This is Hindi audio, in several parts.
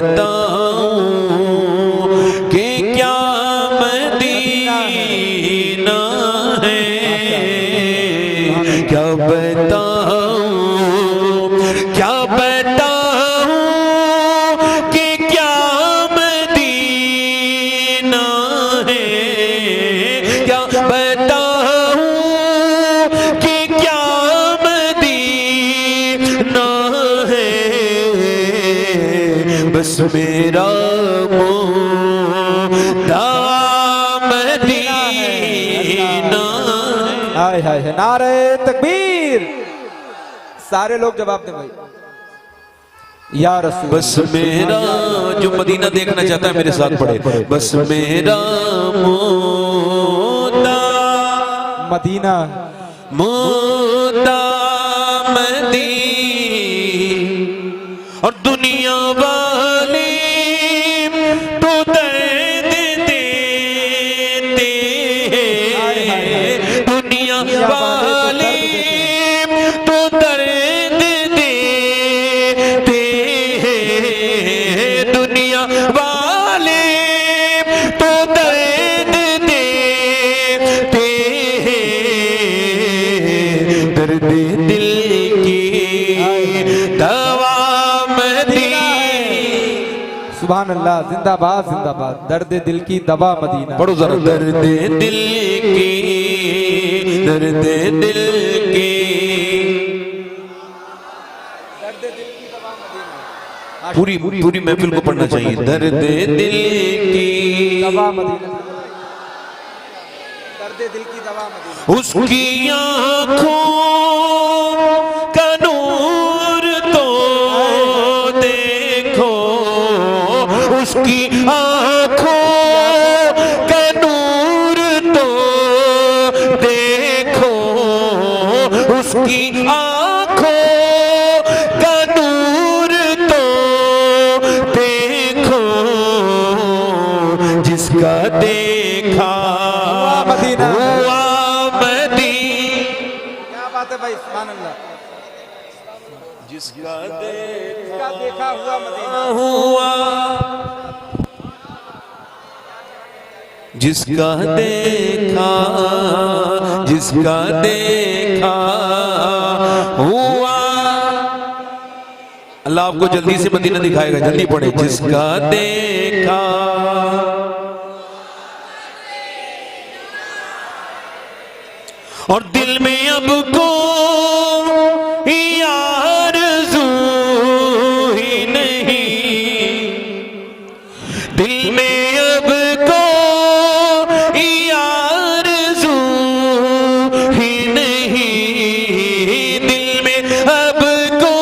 बताऊं कि क्या मदीना है, क्या बताऊं, क्या बताऊं कि क्या मदीना है, क्या बताऊं कि क्या मदीना है। बस मेरा मुद्दा मदीना। हाय हाय हाय, नारे तकबीर। सारे लोग जवाब दें भाई। या रसूल। बस मेरा, जो मदीना देखना चाहता है मेरे साथ पढ़े, बस मेरा मुद्दा मदीना, मुद्दा मदीना। और दुनिया वाले तो दर्द देते हैं, दुनिया वाले तो दर्द देते हैं, दुनिया वाले तो दर्द देते हैं। दर्द दिल की दवा मदीना। सुभान अल्लाह, जिंदाबाद जिंदाबाद। दर्द दिल की दवा मदीना। पढ़ो जरा। दर्द दिल की, दर्द दिल की, पूरी पूरी महफिल को पढ़ना चाहिए। दर्द दिल की दवा मदीना, दर्द दिल की दवा मदीना। उसकी आँखों का नूर तो देखो, उसकी आँखों का नूर तो देखो, उसकी आँखों का नूर तो देखो, जिसका देखा मदीना। हुआ मदीना। क्या बात है भाई, सुभान अल्लाह। जिसका देखा हुआ मदीना हुआ, जिसका देखा, जिसका देखा हुआ। अल्लाह आपको जल्दी से मदीना दिखाएगा, जल्दी पढ़े। जिसका देखा, और दिल में अब को आरज़ू ही नहीं, दिल में अब को आरज़ू ही नहीं, दिल में अब को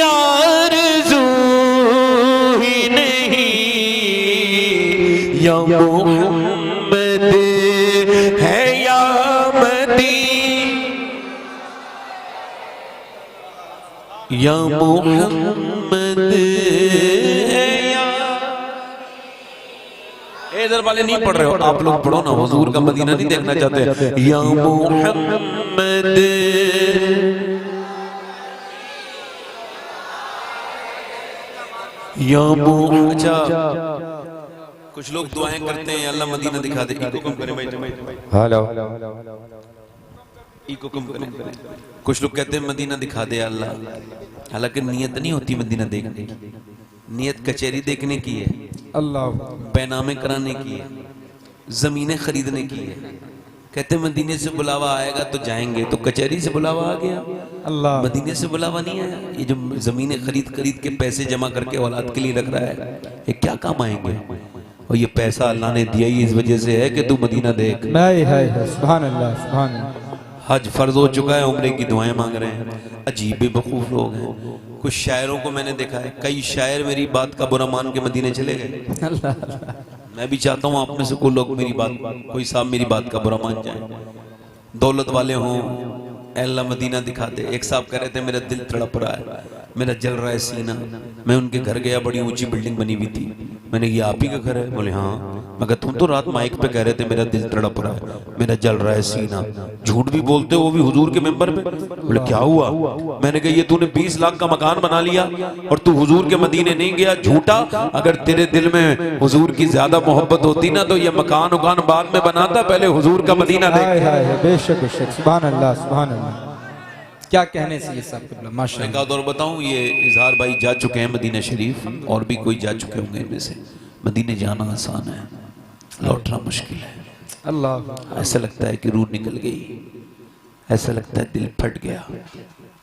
आरज़ू ही नहीं। या मोहम्मद है या या मोहम्मद है या। इधर वाले नहीं पढ़ रहे हो, आप लोग पढ़ो ना। हुजूर का मदीना नहीं देखना चाहते? या मोहम्मद, या अच्छा, कुछ लोग दुआएं करते हैं अल्लाह मदीना दिखा दे। इको कम करें भाई, हेलो। इको कम करें। कुछ लोग कहते हैं मदीना दिखा दे अल्लाह, हालांकि नियत नहीं होती मदीना देखने की। नियत कचहरी देखने की है, अल्लाह, बैनामे कराने की है, जमीनें खरीदने की है। कहते मदीने से बुलावा आएगा तो जाएंगे, तो कचहरी से बुलावा आ गया, अल्लाह। मदीने से बुलावा नहीं आया। ये जो जमीनें खरीद खरीद के पैसे जमा करके औलाद के लिए रख रहा है, ये क्या काम आएंगे? और ये पैसा अल्लाह ने दिया ही इस वजह से है कि तू मदीना देख। सुभान अल्लाह, सुभान अल्लाह। हज फर्ज हो चुका है, उम्रे की दुआएं मांग रहे हैं। अजीब बेवकूफ लोग हैं। कुछ शायरों को मैंने देखा है, कई शायर मेरी बात का बुरा मान के मदीने चले गए। मैं भी चाहता हूँ आप में से कोई लोग मेरी बात, कोई साहब मेरी बात का बुरा मान जाए, दौलत वाले हों, अल्लाह मदीना दिखा दे। एक साहब कह रहे थे मेरा दिल तड़प रहा है, मेरा जल रहा है सीना। मैं उनके घर गया, बड़ी ऊंची बिल्डिंग बनी हुई थी। मैंने ये आप ही का घर है? बोले हाँ। मगर तुम तो रात माइक पे कह रहे थे मेरा दिल तड़प रहा है, मेरा जल रहा है सीना, झूठ भी बोलते हो वो भी हुजूर के मेंबर पे। बोले क्या हुआ? मैंने कहा ये तूने 20 लाख का मकान बना लिया और तू हुजूर के मदीने नहीं गया, झूठा। अगर तेरे दिल में हुजूर की ज्यादा मोहब्बत होती ना तो ये मकान उकान बाद में बनाता, पहले हुजूर का मदीना देख। बेशक बेशक, सुभान अल्लाह सुभान अल्लाह, क्या कहने से ये सब माशाअल्लाह। एक और बताऊं, ये इजहार भाई जा चुके हैं मदीना शरीफ, और भी कोई जा चुके होंगे इनमें से। मदीने जाना आसान है, लौटना मुश्किल है। अल्लाह, ऐसा लगता है कि रूह निकल गई, ऐसा लगता है दिल फट गया,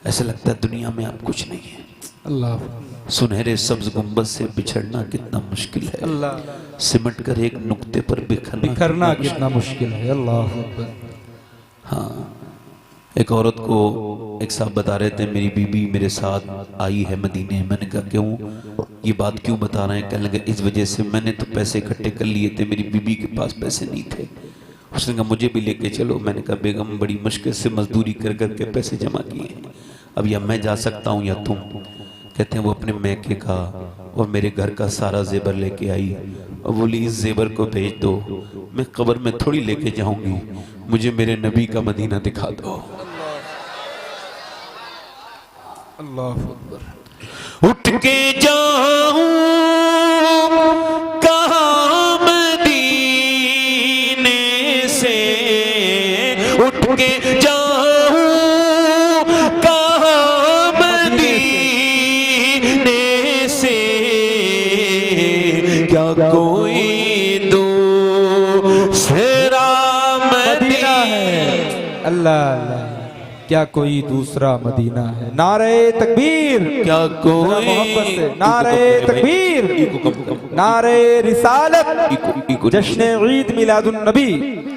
ऐसा लगता है दुनिया में अब कुछ नहीं है। अल्लाह, सुनहरे सब्ज गुंबद से बिछड़ना कितना मुश्किल है, अल्लाह, सिमट कर एक नुक्ते पर बिखरना कितना मुश्किल है। अल्लाह, हाँ, एक औरत को एक साहब बता रहे थे मेरी बीबी मेरे साथ आई है मदीने। मैंने कहा क्यों, ये बात क्यों बता रहे हैं? कहने लगे इस वजह से मैंने तो पैसे इकट्ठे कर लिए थे, मेरी बीबी के पास पैसे नहीं थे। उसने कहा मुझे भी लेके चलो। मैंने कहा बेगम बड़ी मुश्किल से मजदूरी कर करके पैसे जमा किए हैं, अब या मैं जा सकता हूँ या तुम। कहते हैं वो अपने मैके का और मेरे घर का सारा जेबर लेके आई और बोली इस जेबर को भेज दो, मैं कब्र में थोड़ी लेके जाऊंगी, मुझे मेरे नबी का मदीना दिखा दो। अल्लाह, उठ के जाऊं कहाँ मदीने से, उठ के जाऊं कहाँ मदीने से, क्या कोई दूसरा मदीना है? अल्लाह अल्लाह, क्या कोई दूसरा मदीना है? नारे तकबीर, क्या कोई मोहब्बत से नारे तकबीर, नारे रिसालत, जश्न ईद मिलादुन नबी।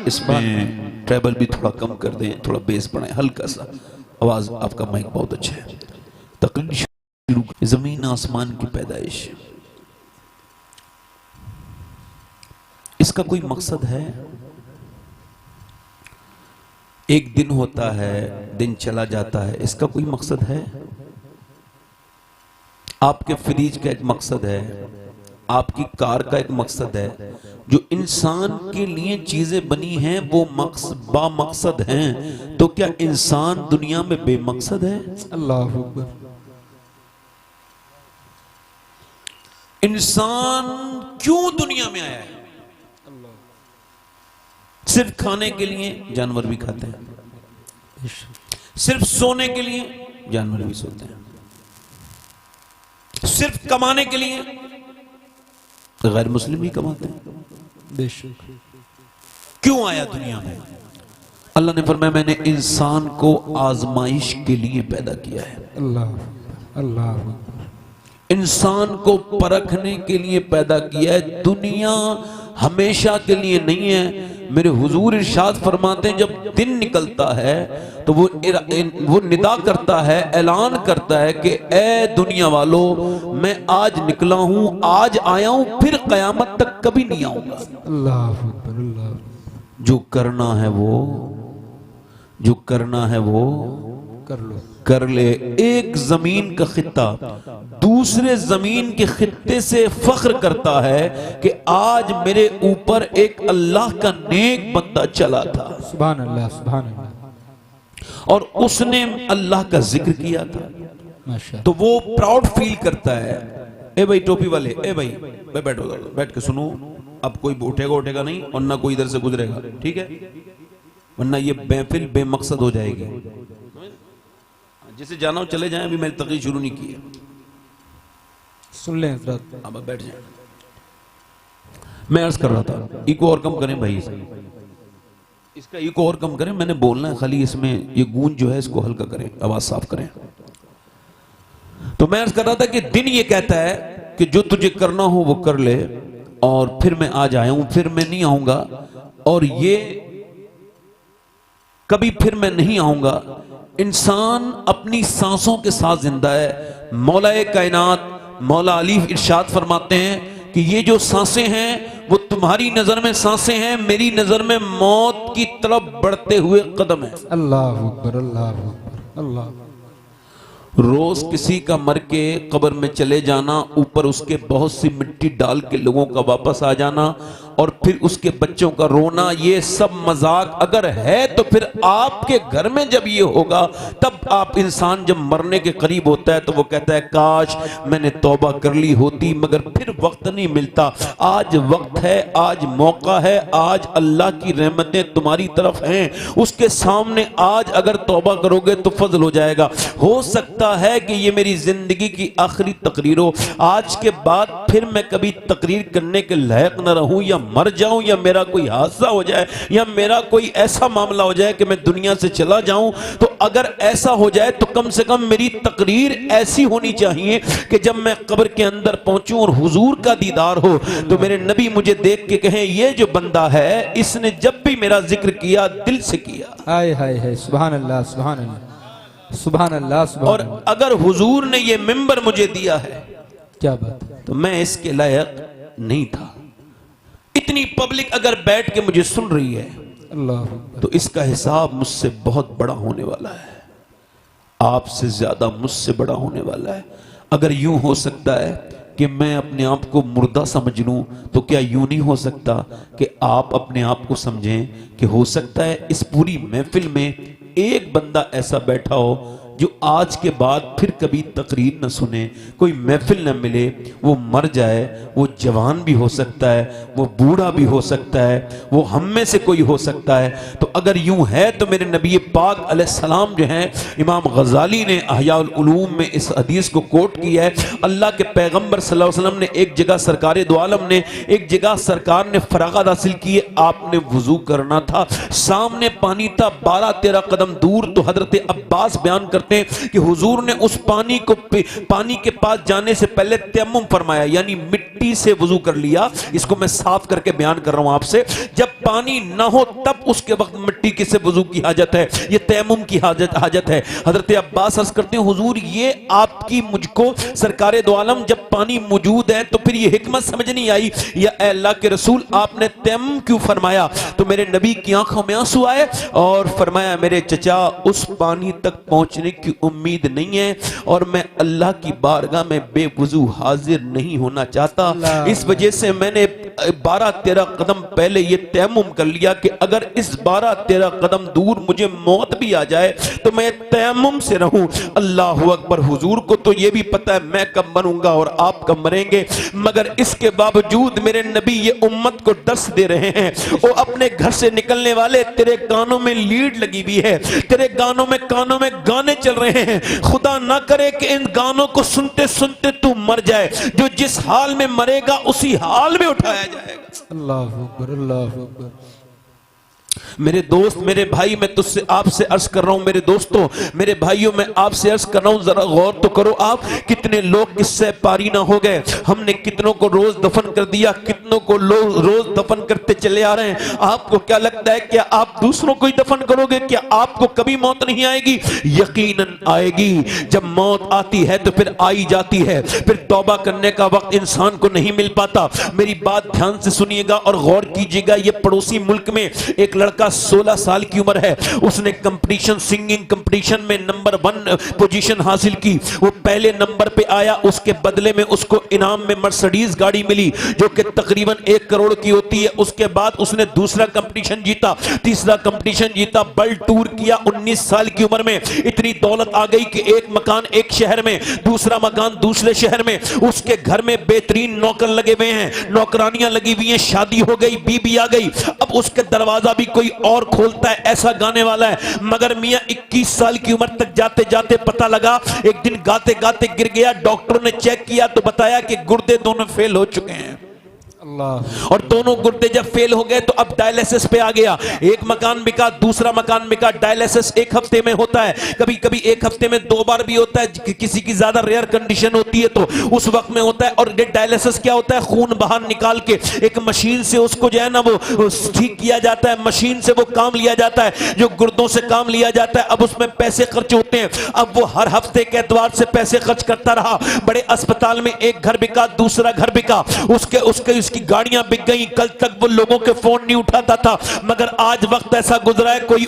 इसमें ट्रेबल भी थोड़ा कम कर दें, थोड़ा बेस बढ़ाएं हल्का सा, आवाज आपका माइक बहुत अच्छा है। तकरीर शुरू। जमीन आसमान की पैदाइश, इसका कोई मकसद है? एक दिन होता है, दिन चला जाता है, इसका कोई मकसद है? आपके फ्रिज का एक मकसद है, आपकी कार का एक मकसद है। जो इंसान के लिए चीजें बनी हैं वो बामकसद हैं, तो क्या इंसान दुनिया में बेमकसद है? अल्लाह अकबर। इंसान क्यों दुनिया में आया है? सिर्फ खाने के लिए? जानवर भी खाते हैं। सिर्फ सोने के लिए? जानवर भी सोते हैं। सिर्फ कमाने के लिए? गैर मुस्लिम भी कमाते हैं। बेशक। क्यों आया दुनिया में? अल्लाह ने फरमाया मैंने इंसान को आजमाइश के लिए पैदा किया है। अल्लाह अल्लाह, इंसान को परखने के लिए पैदा किया है, दुनिया हमेशा के लिए नहीं है। मेरे हुजूर इरशाद फरमाते हैं जब दिन निकलता है तो वो निदा करता है, ऐलान करता है कि ए दुनिया वालों, मैं आज निकला हूं, आज आया हूं, फिर कयामत तक कभी नहीं आऊंगा। अल्लाह अकबर, अल्लाह। जो करना है वो, जो करना है वो कर लो, कर ले। एक जमीन का खित्ता दूसरे जमीन के खित्ते से फख्र करता है कि आज मेरे ऊपर एक अल्लाह का नेक बंदा चला था, सुभान अल्लाह सुभान अल्लाह, और उसने अल्लाह का जिक्र किया था, माशाअल्लाह। तो वो प्राउड फील करता है। ए भाई टोपी वाले, ए भाई बैठो, बैठ के सुनो, अब कोई उठेगा नहीं और ना कोई इधर से गुजरेगा, ठीक है? वरना ये महफिल बेमकसद हो जाएगी। जिसे जाना हो चले जाएं, अभी मैंने तकरीर शुरू नहीं की है। सुन लें हज़रत, अब बैठ जाएं। मैं अर्ज कर रहा था इको और कम करें भाई, इसका इको और कम करें, मैंने बोलना है खाली, इसमें ये गूंज जो है इसको हल्का करें, आवाज साफ करें। तो मैं अर्ज कर रहा था कि दिन ये कहता है कि जो तुझे करना हो वो कर ले, और फिर मैं आज आया हूं, फिर मैं नहीं आऊंगा, और ये कभी फिर मैं नहीं आऊंगा। इंसान अपनी सांसों के साथ जिंदा है। मौलाए कायनात मौला अली इरशाद फरमाते हैं कि ये जो सांसें हैं वो तुम्हारी नजर में सांसें हैं, मेरी नजर में मौत की तरफ बढ़ते हुए कदम है। अल्लाह अकबर, अल्लाह अकबर, अल्लाह। रोज किसी का मर के कब्र में चले जाना, ऊपर उसके बहुत सी मिट्टी डाल के लोगों का वापस आ जाना, और फिर उसके बच्चों का रोना, ये सब मजाक अगर है तो फिर आपके घर में जब ये होगा तब आप, इंसान जब मरने के करीब होता है तो वो कहता है काश मैंने तौबा कर ली होती, मगर फिर वक्त नहीं मिलता। आज वक्त है, आज मौका है, आज अल्लाह की रहमतें तुम्हारी तरफ हैं, उसके सामने आज अगर तौबा करोगे तो फजल हो जाएगा। हो सकता है कि ये मेरी जिंदगी की आखिरी तकरीर हो, आज के बाद फिर मैं कभी तकरीर करने के लायक न रहूं, या मर जाऊं, या मेरा कोई हादसा हो जाए, या मेरा कोई ऐसा मामला हो जाए कि मैं दुनिया से चला जाऊं। तो अगर ऐसा हो जाए तो कम से कम मेरी तकरीर ऐसी होनी चाहिए कि जब मैं कब्र के अंदर पहुंचूं और हुजूर का दीदार हो तो मेरे नबी मुझे देख के कहें ये जो बंदा है इसने जब भी मेरा जिक्र किया दिल से किया। हाय हाय हाय, सुभान अल्लाह सुभान अल्लाह सुभान अल्लाह सुभान और अल्लाह। अगर हुजूर ने ये मिंबर मुझे दिया है क्या बात है। तो मैं इसके लायक नहीं था। इतनी पब्लिक अगर बैठ के मुझे सुन रही है अल्लाह, तो इसका हिसाब मुझसे बहुत बड़ा होने वाला है, आपसे ज्यादा मुझसे बड़ा होने वाला है। अगर यूं हो सकता है कि मैं अपने आप को मुर्दा समझ लूं, तो क्या यूं नहीं हो सकता कि आप अपने आप को समझें कि हो सकता है इस पूरी महफिल में एक बंदा ऐसा बैठा हो जो आज के बाद फिर कभी तकरीर न सुने, कोई महफिल न मिले, वो मर जाए। वो जवान भी हो सकता है, वो बूढ़ा भी हो सकता है, वो हम में से कोई हो सकता है। तो अगर यूं है तो मेरे नबी पाक अलैहिस्सलाम जो हैं, इमाम गजाली ने अहयाउल उलूम में इस हदीस को कोट किया है। अल्लाह के पैगंबर सल्लल्लाहु अलैहि वसल्लम ने एक जगह, सरकार दो आलम ने एक जगह, सरकार ने फरागत हासिल की, आपने वुजू करना था, सामने पानी था 12-13 कदम दूर। तो हजरत अब्बास बयान करते हैं कि हुजूर ने उस पानी के पास जाने से पहले तयम्मुम फरमाया, यानी मिट्टी से वुजू कर लिया। इसको मैं साफ करके बयान कर रहा हूं आपसे, जब पानी ना हो तब उसके वक्त मिट्टी के से वुजू की हाजत है, ये तयम्मुम की हाजत है। हजरत अब्बास अर्ज करते हैं हुजूर ये आपकी मुझको सरकार दो आलम जब पानी मौजूद है तो फिर ये हिकमत समझ नहीं आई, या अल्लाह के रसूल आपने तयम्मुम क्यों फरमाया? तो मेरे नबी की आंखों में आंसू आए और फरमाया मेरे चचा उस पानी तक पहुंचने की उम्मीद नहीं है और मैं अल्लाह की बारगाह में बेवुजू हाजिर नहीं होना चाहता, इस वजह से मैंने 12-13 कदम पहले ये तयम्मुम कर लिया कि अगर इस 12-13 कदम दूर मुझे मौत भी आ जाए तो मैं तयम्मुम से रहूं। अल्लाह अकबर। हुजूर को तो ये भी पता है मैं कब मरूंगा और आप कब मरेंगे, मगर इसके बावजूद मेरे नबी ये उम्मत को दर्स दे रहे हैं। वो अपने घर से निकलने वाले, तेरे कानों में लीड लगी हुई है, तेरे कानों में गाने चल रहे हैं, खुदा ना करे कि इन गानों को सुनते सुनते तू मर जाए, जो जिस हाल में मरेगा उसी हाल में उठाया जाएगा। अल्लाह अकबर अल्लाह अकबर। मेरे दोस्त, मेरे भाई, मैं तुझसे आपसे अर्ज कर रहा हूं, मेरे दोस्तों, मेरे भाइयों, मैं आपसे अर्ज कर रहा हूं, जरा गौर तो करो आप, कितने लोग किससे पारी ना हो गए। हमने कितनों को रोज दफन कर दिया, कितनों को रोज दफन करते चले आ रहे हैं। आपको क्या लगता है क्या आप दूसरों को ही दफन करोगे? क्या आपको कभी मौत नहीं आएगी? यकीनन आएगी। जब मौत आती है तो फिर आई जाती है, फिर तौबा करने का वक्त इंसान को नहीं मिल पाता। मेरी बात ध्यान से सुनिएगा और गौर कीजिएगा। ये पड़ोसी मुल्क में एक लड़का 16 साल की उम्र है, उसने कंपटीशन, सिंगिंग कंपटीशन में नंबर 1 पोजीशन हासिल की। वो पहले नंबर पे आया, उसके बदले में उसको इनाम में मर्सिडीज गाड़ी मिली जो कि तकरीबन 1 करोड़ की होती है। उसके बाद उसने दूसरा कंपटीशन जीता, तीसरा कंपटीशन जीता, वर्ल्ड टूर किया। 19 साल की उम्र में इतनी दौलत आ गई कि एक मकान एक शहर में, दूसरा मकान दूसरे शहर में, उसके घर में बेहतरीन नौकर लगे हुए हैं, नौकरानियां लगी हुई हैं, शादी हो गई, बीबी आ गई। अब उसके दरवाजा भी कोई और खोलता है, ऐसा गाने वाला है। मगर मियां 21 साल की उम्र तक जाते जाते पता लगा, एक दिन गाते गाते गिर गया। डॉक्टरों ने चेक किया तो बताया कि गुर्दे दोनों फेल हो चुके हैं। और दोनों गुर्दे जब फेल हो गए तो अब डायलिसिस पे आ गया। एक मकान बिका, दूसरा मकान बिका। डायलिसिस 1 हफ्ते में होता है, कभी कभी 1 हफ्ते में 2 बार भी होता है, किसी की ज्यादा रेयर कंडीशन होती है तो उस वक्त में होता है। और डायलिसिस क्या होता है? खून बाहर निकाल के एक मशीन से उसको जो है ना वो ठीक किया जाता है, मशीन से वो काम लिया जाता है, जो गुर्दों से काम लिया जाता है। अब उसमें पैसे खर्च होते हैं। अब वो हर हफ्ते के एतवार से पैसे खर्च करता रहा। बड़े अस्पताल में एक घर बिका, दूसरा घर बिका, उसकी गाड़ियां बिक गई, कल तक वो लोगों के फोन नहीं उठाता था, मगर आज वक्त ऐसा गुजरा है कोई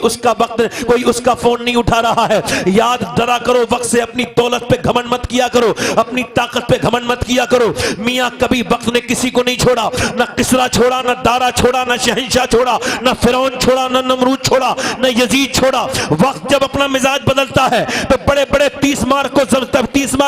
उसका फोन नहीं उठा रहा है। याद डरा करो वक्त से, अपनी दौलत पे घमंड मत किया करो, अपनी ताकत पे घमंड मत किया करो। मियां कभी वक्त ने किसी को नहीं छोड़ा, ना किसरा छोड़ा, ना दारा छोड़ा, ना शहंशाह छोड़ा, ना फिरौन छोड़ा, ना नमरूद छोड़ा, ना यजीद छोड़ा। वक्त जब अपना मिजाज बदलता है तो बड़े बड़े 30 मार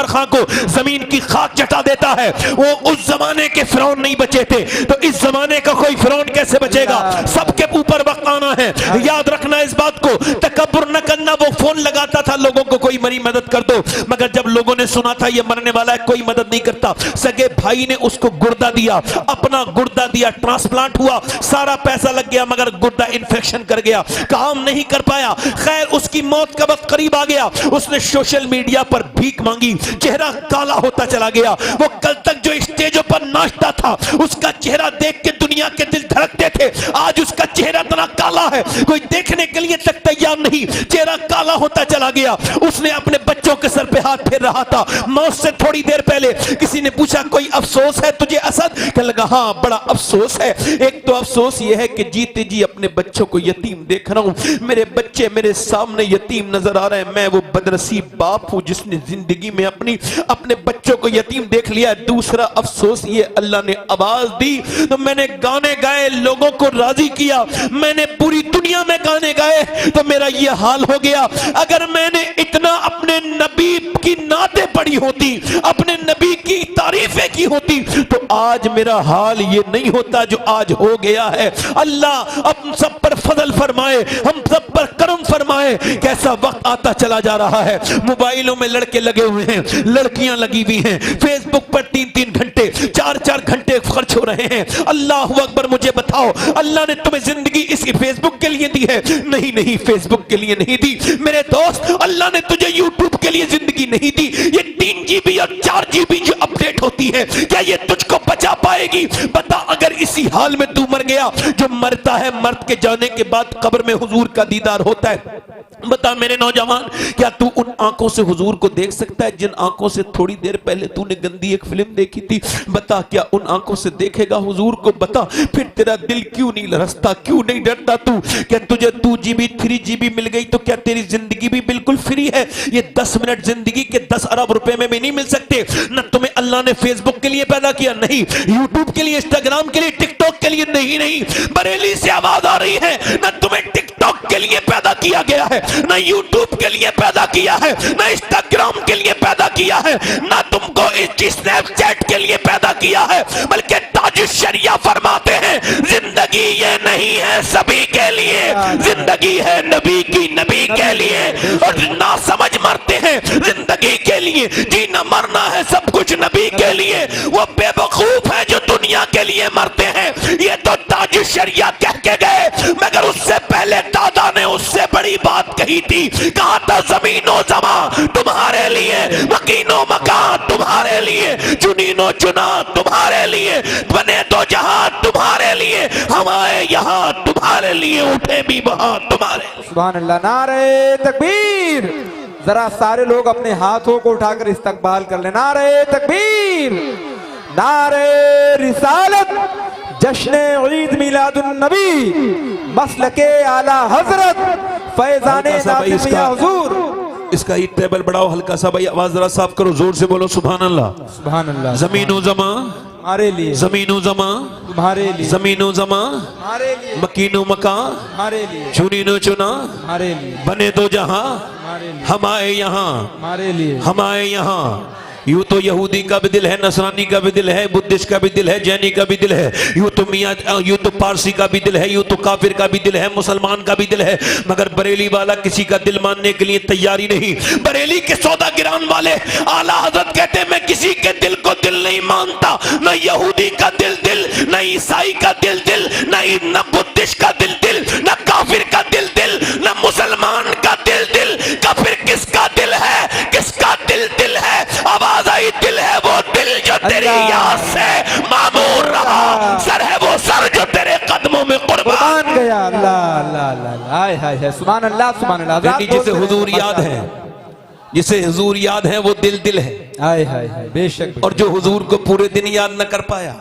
खां को जमीन की खाक चटा देता है। वो उस जमाने के फिरौन नहीं बचे थे, तो इस जमाने का कोई फिरौन कैसे बचेगा? सबके ऊपर वक्त आना है, याद रखना इस बात को। तकब्बुर न करना। वो फोन लगाता था लोगों को, कोई मरी मदद कर दो, मगर जब लोगों ने सुना था ये मरने वाला है, कोई मदद नहीं करता। सगे भाई ने उसको गुर्दा दिया, अपना गुर्दा दिया, ट्रांसप्लांट हुआ, सारा पैसा लग गया, मगर गुर्दा इन्फेक्शन कर गया, काम नहीं कर पाया। खैर उसकी मौत का वक्त करीब आ गया, उसने सोशल मीडिया पर भीख मांगी, चेहरा काला होता चला गया। वो कल तक जो स्टेजों पर नाचता था, उसका चेहरा देख के दुनिया के दिल धड़कते थे, आज उसका चेहरा इतना काला है कोई देखने के लिए तक तैयार नहीं, चेहरा काला होता चला गया। उसने अपने बच्चों के सर पे हाथ फेर रहा था। मौत से थोड़ी देर पहले किसी ने पूछा कोई अफसोस है तुझे असद? कहने लगा हाँ बड़ा अफसोस है। एक तो अफसोस यह है कि जीते जी अपने बच्चों को यतीम देख रहा हूं, मेरे बच्चे मेरे सामने यतीम नजर आ रहे हैं, मैं वो बदनसीब बाप हूं जिसने जिंदगी में अपने बच्चों को यतीम देख लिया। दूसरा अफसोस ये अल्लाह ने आवाज दी तो मैंने गाने गाए, लोगों को राजी किया, मैंने पूरी दुनिया में गाने गाए तो मेरा ये हाल हो गया। अगर मैंने इतना अपने नबी की नाते पढ़ी होती, अपने नबी की तारीफें की होती, तो आज मेरा हाल ये नहीं होता जो आज हो गया है। अल्लाह हम सब पर फजल फरमाए, हम सब पर करम फरमाए। कैसा वक्त आता चला जा रहा है, मोबाइलों में लड़के लगे हुए हैं, लड़कियां लगी हुई हैं, फेसबुक पर 3-3 घंटे 4-4 घंटे खर्च हो रहे हैं। अल्लाह अकबर, मुझे बताओ अल्लाह ने तुम्हें जिंदगी इसी फेसबुक के लिए दी है? नहीं नहीं, फेसबुक के लिए नहीं दी मेरे दोस्त। अल्लाह ने तुझे यूट्यूब के लिए जिंदगी नहीं दी। ये 3 GB और 4 GB जो अपडेट होती है, क्या ये तुझको बचा पाएगी? बता, अगर इसी हाल में तू मर गया, जो मरता है मर्द के जाने के बाद कब्र में हुजूर का दीदार होता है, बता मेरे नौजवान, क्या तू उन आंखों से हुजूर को देख सकता है जिन आंखों से थोड़ी देर पहले तूने गंदी एक फिल्म देखी थी? बता, क्या उन आंखों से देखेगा हुजूर को? बता, फिर तेरा दिल क्यों नहीं लरसता, क्यों नहीं डरता तू? क्या तुझे 2 GB 3 GB मिल गई तो क्या तेरी जिंदगी भी बिल्कुल फ्री है? ये 10 मिनट जिंदगी के 10 अरब रुपए में भी नहीं मिल सकते। न तुम्हें अल्लाह ने फेसबुक के लिए पैदा किया, नहीं यूट्यूब के लिए, इंस्टाग्राम के लिए, टिकटॉक के लिए, नहीं नहीं, बरेली से आवाज आ रही है, न तुम्हें टिकटॉक के लिए पैदा किया गया है, ना यूट्यूब के लिए पैदा किया है, ना इंस्टाग्राम के लिए पैदा किया है, ना तुमको स्नैपचैट के लिए पैदा किया है, बल्कि ताजुश शरिया फरमाते हैं जिंदगी ये नहीं है सभी के लिए, जिंदगी है नबी की, नबी के लिए। और ना समझ मरते हैं जिंदगी के लिए, जीना मरना है सब कुछ नबी के लिए। वो बेवकूफ है जो दुनिया के लिए मरते हैं। ये तो ताजुश शरिया कह के गए, मगर उससे पहले दादा ने उससे बड़ी बात कही थी। कहा था जमीनो जमा तुम्हारे लिए, मकीनो मकान तुम्हारे लिए, चुनीनो चुना तुम्हारे लिए, बने तो जहां तुम्हारे लिए, हम आए यहाँ तुम्हारे लिए, उठे भी वहां तुम्हारे। सुभान अल्लाह, नारे तकबीर। जरा सारे लोग अपने हाथों को उठाकर इस्तकबाल कर ले। नारे तकबीर, नारे रिसालत, जश्न ईद मिलादुन नबी, मसलके आला हजरत, फैजाने नातिक़ या हुजूर। इसका ही टेबल बढ़ाओ हल्का सा भाई, आवाज जरा साफ करो, जोर से बोलो सुभान अल्लाह। सुभान अल्लाह। जमीनो जमा हमारे लिए, जमीनो जमा तुम्हारे लिए, जमीनो जमा हमारे लिए, मकीनो मकान हमारे लिए, चुनीनो चुना हमारे लिए, बने तो जहां हमारे लिए, हम आए यहाँ, हमारे लिए, हम आए यहाँ। यूं तो यहूदी का भी दिल है, नसरानी का भी दिल है, बुद्धिस्ट का भी दिल है, जैनी का भी दिल है, यूं तो मियाँ, यूं तो पारसी का भी दिल है, यूं तो काफिर का भी दिल है, मुसलमान का भी दिल है, मगर बरेली वाला किसी का दिल मानने के लिए तैयारी नहीं। बरेली के सौदा गिरान वाले आला हजरत कहते मैं किसी के दिल को दिल नहीं मानता, न यहूदी का दिल, न ईसाई का दिल, न बुद्धिस्ट का दिल, न काफिर का दिल, न मुसलमान का दिल। काफिर किसका दिल है, किसका दिल है? आवाज आई, दिल है वो दिल जो तेरी याद से मामूर रहा, सर है वो सर जो तेरे कदमों में कुर्बान गया। अल्लाह अल्लाह अल्लाह, हाय हाय हाय, सुभान अल्लाह सुभान अल्लाह। जिसे हुजूर याद है, जिसे हुजूर याद है वो दिल है। हाय हाय हाय, बेशक। और जो हुजूर को पूरे दिन याद न कर पाया,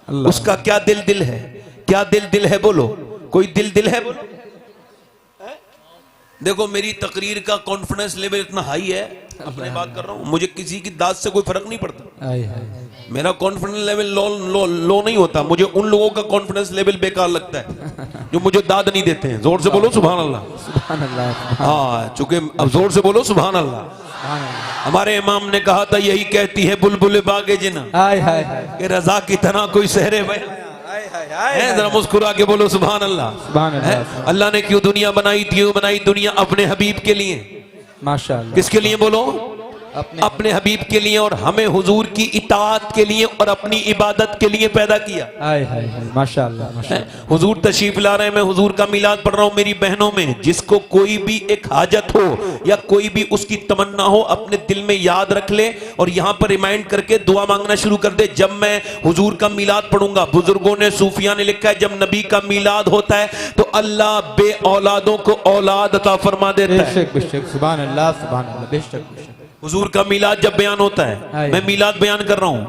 अल्लाह। उसका क्या दिल है, क्या दिल है बोलो, कोई दिल है बोलो। देखो मेरी तकरीर का कॉन्फिडेंस लेवल इतना हाई है, अपनी बात कर रहा हूं, मुझे किसी की दाद से कोई फर्क नहीं पड़ता। मेरा कॉन्फिडेंस लेवल लो नहीं होता, मुझे उन लोगों का कॉन्फिडेंस लेवल बेकार लगता है जो मुझे दाद नहीं देते हैं। जोर से बोलो सुभान अल्लाह। सुभान अल्लाह। हाँ, चूंकि अब जोर से बोलो सुभान अल्लाह। हमारे इमाम ने कहा था, यही कहती है बुलबुल बागे जिना हाय हाय हाय कि रजा की तरह कोई सहरे बया। जरा मुस्कुरा के बोलो सुभान अल्लाह। सुभान अल्लाह। अल्लाह ने क्यों दुनिया बनाई, क्यों बनाई दुनिया? अपने हबीब के लिए। माशाअल्लाह। किसके लिए बोलो? अपने हबीब के लिए, और हमें हुजूर की इताअत के लिए और अपनी इबादत के लिए पैदा किया। हाय हाय हाय। माशाअल्लाह माशाअल्लाह। हुजूर तशरीफ ला रहे हैं, मैं हुजूर का मिलाद पढ़ रहा हूं। मेरी बहनों में जिसको कोई भी एक हाजत हो या कोई भी उसकी तमन्ना हो, अपने दिल में याद रख ले और यहां पर रिमाइंड करके दुआ मांगना शुरू कर दे। जब मैं हुजूर का मिलाद पढ़ूंगा, बुजुर्गों ने, सूफिया ने लिखा है, जब नबी का मिलाद होता है तो अल्लाह बे औलादों को औलाद अता फरमा देता है। बेशक बेशक। सुभान अल्लाह सुभान अल्लाह। बेशक बेशक। हुजूर का मिलाद जब बयान होता है, मैं मिलाद बयान कर रहा हूं।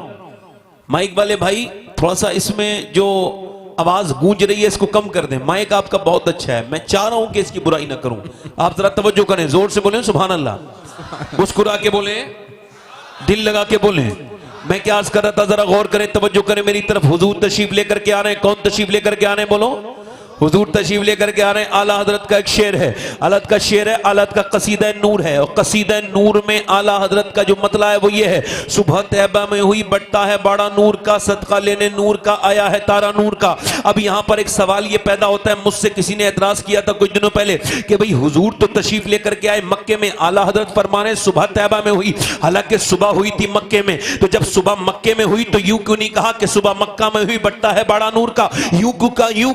माइक वाले भाई थोड़ा सा इसमें जो आवाज गूंज रही है इसको कम कर दें। माइक आपका बहुत अच्छा है, मैं चाह रहा हूं कि इसकी बुराई ना करूं। आप जरा तवज्जो करें, जोर से बोलें सुभान अल्लाह, मुस्कुरा के बोलें, दिल लगा के बोलें। मैं क्या अर्ज कर रहा था, जरा गौर करें, तवज्जो करें मेरी तरफ। हुजूर तशरीफ लेकर के आ रहे हैं। कौन तशरीफ लेकर के आ रहे हैं बोलो? हुजूर तशरीफ लेकर के आ रहे हैं। आला हजरत का एक शेर है, आला का शेर है, आला का कसीदा नूर है, और कसीदा नूर में आला हजरत का जो मतला है वो ये है, सुबह तैयबा में हुई बट्टा है बाड़ा नूर का, सदका लेने नूर का आया है तारा नूर का। अब यहाँ पर एक सवाल ये पैदा होता है, मुझसे किसी ने एतराज किया था कुछ दिनों पहले कि भाई हुजूर तो तशरीफ लेकर के आए मक्के में, आला हजरत फरमाने सुबह तैयबा में हुई, हालांकि सुबह हुई थी मक्के में, तो जब सुबह मक्के में हुई तो यूं क्यों नहीं कहा कि सुबह मक्का में हुई बट्टा है बाड़ा नूर का? यूं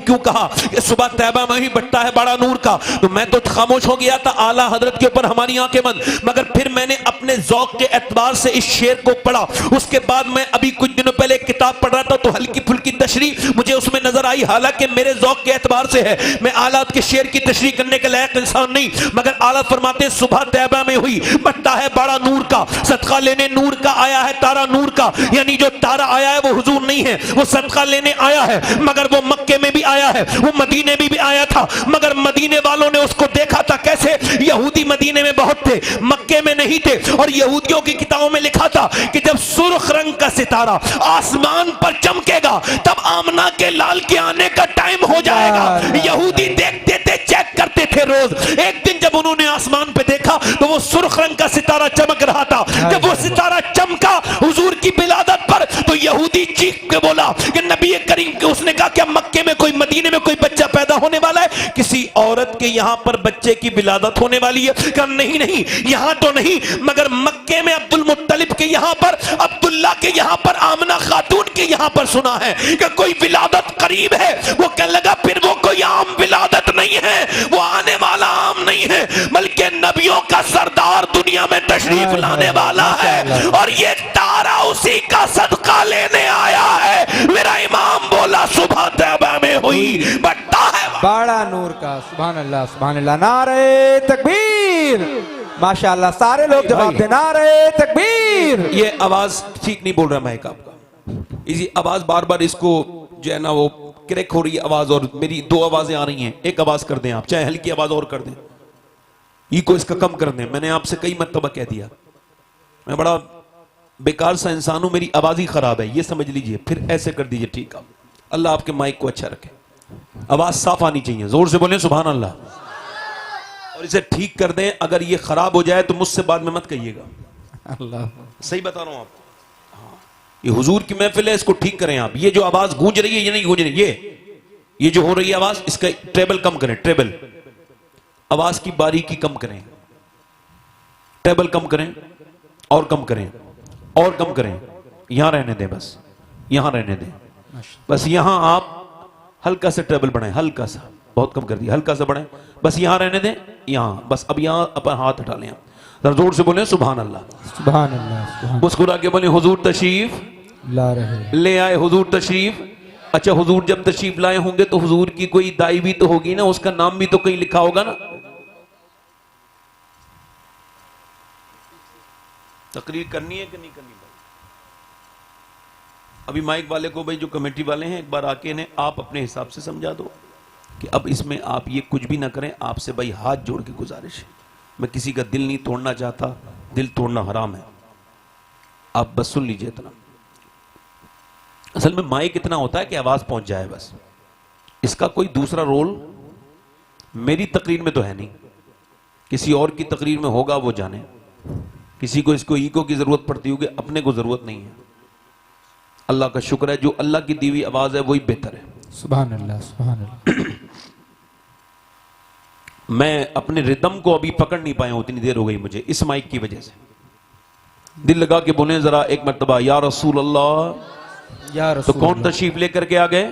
क्यों कहा कि सुबह तैयबा में हुई बट्टा है बाड़ा नूर का? तो मैं तो खामोश हो गया था, आला हजरत के ऊपर हमारी आंखें बंद। मगर फिर मैंने अपने ज़ौक़ के एतबार से इस शेर को पढ़ा। उसके बाद मैं अभी कुछ दिनों पहले एक किताब पढ़ रहा था तो हल्की फुल्की तशरीह मुझे उसमें नजर आई, हालांकि मेरे ज़ौक़ के एतबार से है, मैं आला के शेर की तशरीह करने के लायक इंसान नहीं, मगर आला फरमाते हैं सुबह तैयबा में हुई बट्टा है बाड़ा नूर का, सदका लेने नूर का आया है तारा नूर का। यानी जो तारा आया है वो हुजूर नहीं है, वो सदका लेने आया है, मगर वो मक्के में भी आया है, वो मदीने में भी आया था, मगर मदीने वालों ने उसको देखा था कैसे? यहूदी मदीने में बहुत थे, मक्के में नहीं थे। और यहूदियों की किताबों में लिखा था कि जब सुर्ख रंग का सितारा आसमान पर चमकेगा तब आमना के लाल के आने का टाइम हो जाएगा। यहूदी देखते थे, चेक करते थे रोज। एक दिन जब उन्होंने आसमान पे देखा तो वो सुर्ख रंग का सितारा चमक रहा था। जब वो सितारा चमका हुजूर की विलादत पर तो यहूदी चीख के बोला कि नबी करीम के, उसने कहा क्या मक्के में कोई, मदीने में कोई बच्चा पैदा होने वाला है? किसी औरत के यहाँ पर बच्चे की विलादत होने वाली है? कहा नहीं नहीं, यहाँ तो नहीं, मगर मक्के में अब्दुल मुत्तलिब के यहाँ पर, अब्दुल्ला के यहाँ पर, आमना खातून के यहाँ पर सुना है कि कोई विलादत करीब है। वो कहने लगा फिर वो कोई आम विलादत नहीं है, वो आने वाला आम नहीं है, बल्कि नबियों का सरदार दुनिया में तशरीफ लाने वाला है, और ये तारा उसी का सदका लेने आया है। मेरा इमाम बोला सुबह तैयबा में हुई बट्टा है बाड़ा नूर का। सुभान अल्लाह सुभान अल्लाह। नारे तकबीर। माशाअल्लाह। सारे लोग जवाब दे, नारे तकबीर। ये आवाज ठीक नहीं बोल रहा माइक आपका, इसी आवाज बार बार इसको जो है ना वो क्रैक हो रही है आवाज, और मेरी दो आवाजें आ रही हैं, एक आवाज कर दें आप, चाहे हल्की आवाज और कर दें, ई को इसका कम कर दें। मैंने आपसे कई मर्तबा कह दिया मैं बड़ा बेकार सा इंसान हूं, मेरी आवाज ही खराब है, ये समझ लीजिए, फिर ऐसे कर दीजिए, ठीक है? अल्लाह आपके माइक को अच्छा रखे, आवाज साफ आनी चाहिए, जोर से बोले सुभान अल्लाह, और इसे ठीक कर दें। अगर ये खराब हो जाए तो मुझसे बाद में मत कहिएगा, अल्लाह सही बता रहा हूं आपको। हाँ, ये हुजूर की महफिल है, इसको ठीक करें आप। ये जो आवाज गूंज रही है ये नहीं गूंज रही, ये जो हो रही है आवाज, इसका ट्रेबल कम करें, ट्रेबल, आवाज की बारीकी कम करें, ट्रेबल कम करें, और कम करें, और कम करें, यहां रहने दें, बस यहां रहने दें, बस यहां आप हल्का सा ट्रेबल बढ़ाएं, हल्का सा, बहुत कम कर दिया, हल्का सा बढ़ाएं, बस यहां रहने दें, यहां बस। अब यहां अपन हाथ हटा लें, जोर से बोले सुभान अल्लाह सुभान अल्लाह। मुस्कुरा के बोले हुजूर तशरीफ ला रहे, ले आए, हुजूर तशरीफ। अच्छा, हुजूर जब तशरीफ लाए होंगे तो हुजूर की कोई दाई भी तो होगी ना, उसका नाम भी तो कहीं लिखा होगा ना। तकरीर करनी है कि नहीं करनी? अभी माइक वाले को, भाई जो कमेटी वाले हैं, एक बार आके इन्हें आप अपने हिसाब से समझा दो कि अब इसमें आप ये कुछ भी ना करें। आपसे भाई हाथ जोड़ के गुजारिश है, मैं किसी का दिल नहीं तोड़ना चाहता, दिल तोड़ना हराम है, आप बस सुन लीजिए इतना। असल में माइक इतना होता है कि आवाज पहुंच जाए बस, इसका कोई दूसरा रोल मेरी तकरीर में तो है नहीं, किसी और की तकरीर में होगा वो जाने। किसी को इसको ईको की जरूरत पड़ती होगी, अपने को जरूरत नहीं है। अल्लाह का शुक्र है जो अल्लाह की दी हुई आवाज है वही बेहतर है। सुभान अल्लाह, सुभान अल्लाह। मैं अपने रिदम को अभी पकड़ नहीं पाया हूं, इतनी देर हो गई मुझे इस माइक की वजह से। दिल लगा के बोले जरा एक मर्तबा या रसूल अल्लाह। या तो रसूल कौन तशरीफ लेकर के आ गए?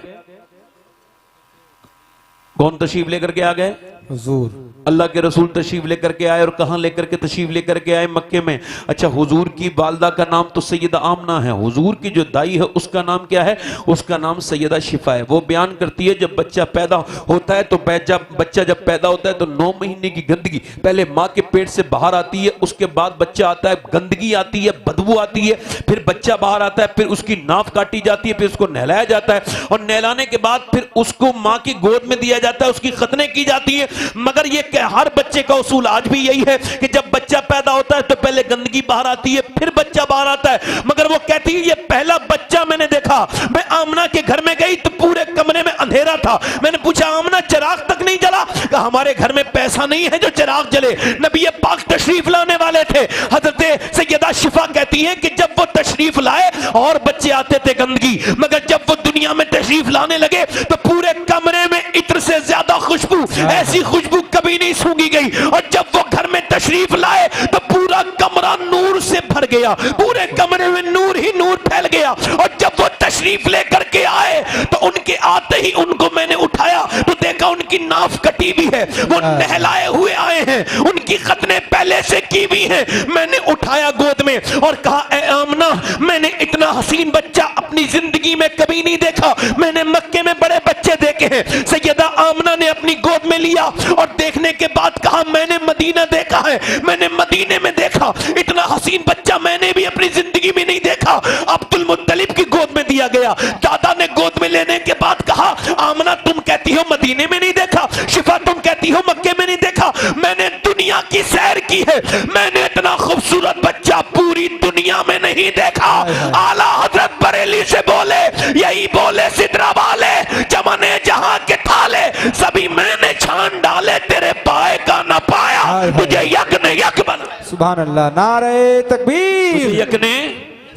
कौन तशरीफ लेकर के आ गए? हुजूर। अल्लाह के रसूल तशरीफ लेकर के आए। और कहां लेकर के तशरीफ लेकर के आए? मक्के में। अच्छा, हुजूर की वालदा का नाम तो सैयदा आमना है, हुजूर की जो दाई है उसका नाम क्या है? उसका नाम सैयदा शिफा है। वो बयान करती है जब बच्चा पैदा होता है तो बच्चा जब पैदा होता है तो 9 महीने की गंदगी पहले माँ के पेट से बाहर आती है, उसके बाद बच्चा आता है, गंदगी आती है, बदबू आती है, फिर बच्चा बाहर आता है, फिर उसकी नाफ काटी जाती है, फिर उसको नहलाया जाता है और नहलाने के बाद फिर उसको माँ की गोद में दिया जाता है, उसकी खतने की जाती है। मगर ये हर बच्चे का उसूल आज भी यही है कि जब बच्चा पैदा होता है तो पहले गंदगी बाहर आती है, फिर बच्चा बाहर आता है। मगर वो कहती है ये पहला बच्चा मैंने देखा, मैं आमना के घर में गई तो पूरे कमरे में अंधेरा था। मैंने पूछा आमना चिराग तक नहीं जला? कहा हमारे घर में पैसा नहीं है जो चिराग जले, नबी पाक तशरीफ लाने वाले थे। हजरत सैयदा शिफा कहती हैं कि जब वो तशरीफ लाए और बच्चे आते थे गंदगी, मगर जब वो दुनिया में तशरीफ लाने लगे तो पूरे कमरे में इत्र से ज्यादा खुशबू, ऐसी खुशबू कभी नहीं सूंघी गई। और जब वो घर में तशरीफ लाए तो पूरा कमरा नूर से भर गया, पूरे कमरे में नूर ही नूर फैल गया। और जब वो तशरीफ लेकर के आए तो उनके आते ही उनको मैंने उठाया तो देखा उनकी नाफ कटी भी है, वो नहलाए हुए आए हैं, उनकी खतने पहले से की भी हैं। मैंने उठाया गोद में और कहा ए आमना, मैंने इतना हसीन बच्चा अपनी जिंदगी में कभी नहीं देखा, मैंने मक्के में बड़े बच्चे देखे हैं। सैयदा आमना ने अपनी गोद में लिया और देखने के बाद कहा मैंने मदीना देखा है, मैंने मदीने में देखा, इतना हसीन बच्चा मैंने भी अपनी जिंदगी में नहीं देखा। अब्दुल मुत्तलिब की गोद में दिया गया। दादा ने गोद में लेने के बाद कहा आमना तुम कहती हो मदीने में नहीं देखा, शिफा तुम कहती हो मक्के में नहीं देखा, मैंने दुनिया की सैर की है, मैंने इतना खूबसूरत बच्चा पूरी दुनिया में नहीं देखा। आला हजरत बरेली से बोले, यही बोले सिदरा वाले, जमाने जहां के थाले सभी मैंने छान डाले, तेरे पाए का न पाया, तुझे यक ने यक बना। सुभान अल्लाह, नारे तकबीर। यक ने,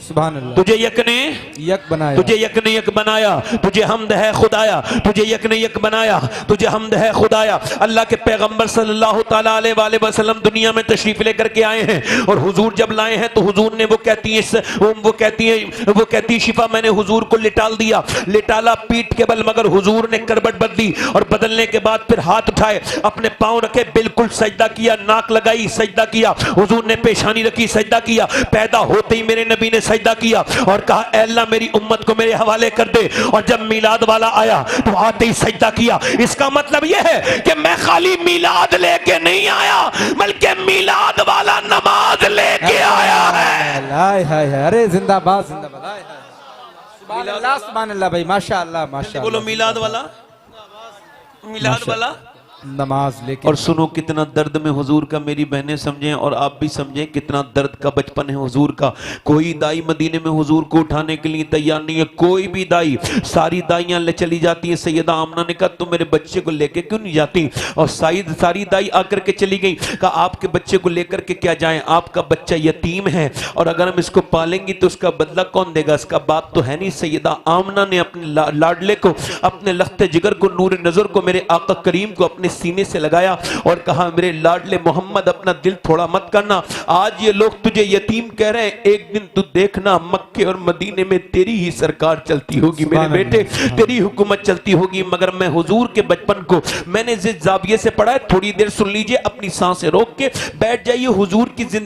सुभान अल्लाह, तुझे यक ने यक बनाया, तुझे यक ने यक बनाया, तुझे हमद है खुदाया, तुझे यक ने यक बनाया, तुझे हमद है खुदाया। अल्लाह के पैगंबर सल्लल्लाहु ताला अलैहि वसल्लम दुनिया में तशरीफ लेकर के आए हैं और हुजूर जब लाए हैं तो हुजूर ने वो कहती है शिफा मैंने हुजूर को लिटाल दिया, लिटाला पीठ के बल, मगर हुजूर ने करबट बदली और बदलने के बाद फिर हाथ उठाए, अपने पांव रखे, बिल्कुल सजदा किया, नाक लगाई, सजदा किया, हुजूर ने पेशानी रखी, सजदा किया। पैदा होते ही मेरे नबी ने सजदा किया और कहा ऐ अल्लाह मेरी उम्मत को मेरे हवाले कर दे। और जब मिलाद वाला आया तो आते ही सजदा किया। इसका मतलब यह है कि मैं खाली मिलाद लेके नहीं आया, बल्कि मिलाद वाला नमाज लेके आया है। हाय हाय हाय, अरे जिंदाबाद जिंदाबाद, हाय हाय, सुभान अल्लाह, सुभान अल्लाह भाई, माशाअल्लाह माशाअल्लाह। बोलो मिलाद वाला, मिलाद वाला नमाज लेके। और सुनो कितना दर्द में हुजूर का, मेरी बहनें समझें और आप भी समझें कितना दर्द का बचपन है हुजूर का। कोई दाई मदीने में हुजूर को उठाने के लिए तैयार नहीं है, कोई भी दाई, सारी दाइयां ले चली जाती है। सैयदा आमना ने कहा तुम मेरे बच्चे को लेके क्यों नहीं जाती? और सारी दाई आकर के चली गई। कहा आपके बच्चे को लेकर के क्या जाएं, आपका बच्चा यतीम है और अगर हम इसको पालेंगे तो उसका बदला कौन देगा, इसका बाप तो है नहीं। सैयदा आमना ने अपने लाडले को, अपने लख्ते जिगर को, नूर नजर को, मेरे आका करीम को अपने सीने से लगाया और कहा मेरे लाडले मोहम्मद अपना दिल थोड़ा मत करना, आज ये लोग तुझे यतीम कह रहे हैं, एक दिन तू देखना मक्के और मदीने में तेरी ही सरकार चलती होगी मेरे बेटे, तेरी हुकूमत चलती होगी। मगर मैं हुजूर के बचपन को मैंने जिस जाविये से पढ़ा है, थोड़ी देर सुन लीजिए, अपनी सांसें रोक के बैठ जाइए।